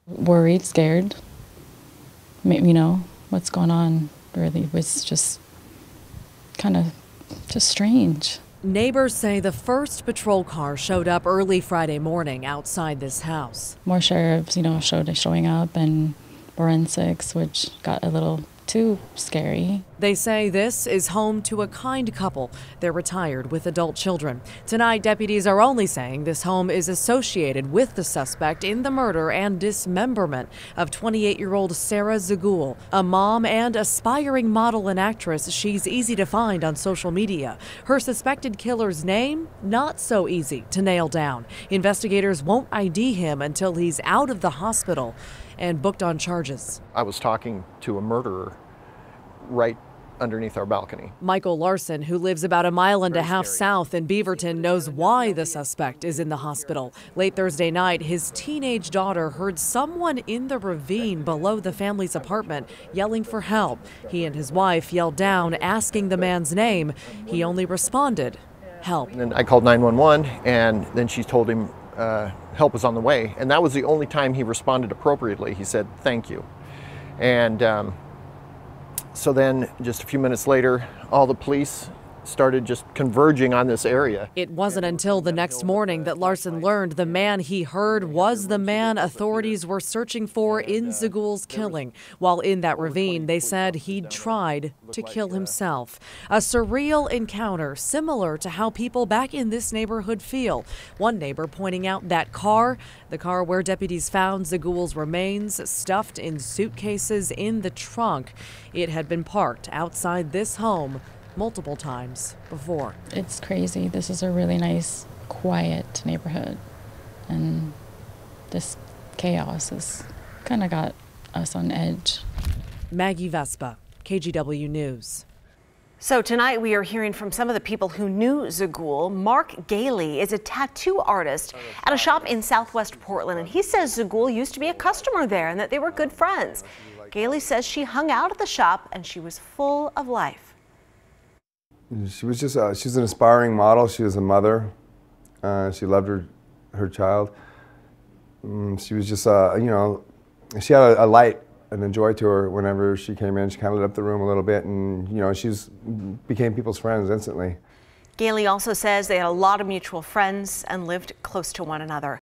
Worried, scared. You know, what's going on really was just kind of just strange. Neighbors say the first patrol car showed up early Friday morning outside this house. More sheriffs, you know, showing up, and forensics, which got a little too scary. They say this is home to a kind couple. They're retired with adult children. Tonight, deputies are only saying this home is associated with the suspect in the murder and dismemberment of 28-year-old Sarah Zagul, a mom and aspiring model and actress. She's easy to find on social media. Her suspected killer's name, not so easy to nail down. Investigators won't ID him until he's out of the hospital and booked on charges. I was talking to a murderer right underneath our balcony. Michael Larson, who lives about a mile and a half south in Beaverton, knows why the suspect is in the hospital. Late Thursday night, his teenage daughter heard someone in the ravine below the family's apartment yelling for help. He and his wife yelled down, asking the man's name. He only responded, "Help." And then I called 911, and then she told him help was on the way. And that was the only time he responded appropriately. He said, "Thank you." And so then just a few minutes later, all the police started just converging on this area. It wasn't until the next morning that Larson learned the man he heard was the man authorities were searching for in Zagul's killing. While in that ravine, they said he'd tried to kill himself. A surreal encounter similar to how people back in this neighborhood feel. One neighbor pointing out that car, the car where deputies found Zagul's remains stuffed in suitcases in the trunk. It had been parked outside this home multiple times before. It's crazy. This is a really nice, quiet neighborhood, and this chaos has kind of got us on edge. Maggie Vespa, KGW News. So tonight we are hearing from some of the people who knew Zagul. Mark Gailey is a tattoo artist at a shop in Southwest Portland, and he says Zagul used to be a customer there and that they were good friends. Gailey says she hung out at the shop and she was full of life. She was just, she's an aspiring model. She was a mother. She loved her child. She was just, you know, she had a light and a joy to her whenever she came in. She kind of lit up the room a little bit, and, you know, became people's friends instantly. Gailey also says they had a lot of mutual friends and lived close to one another.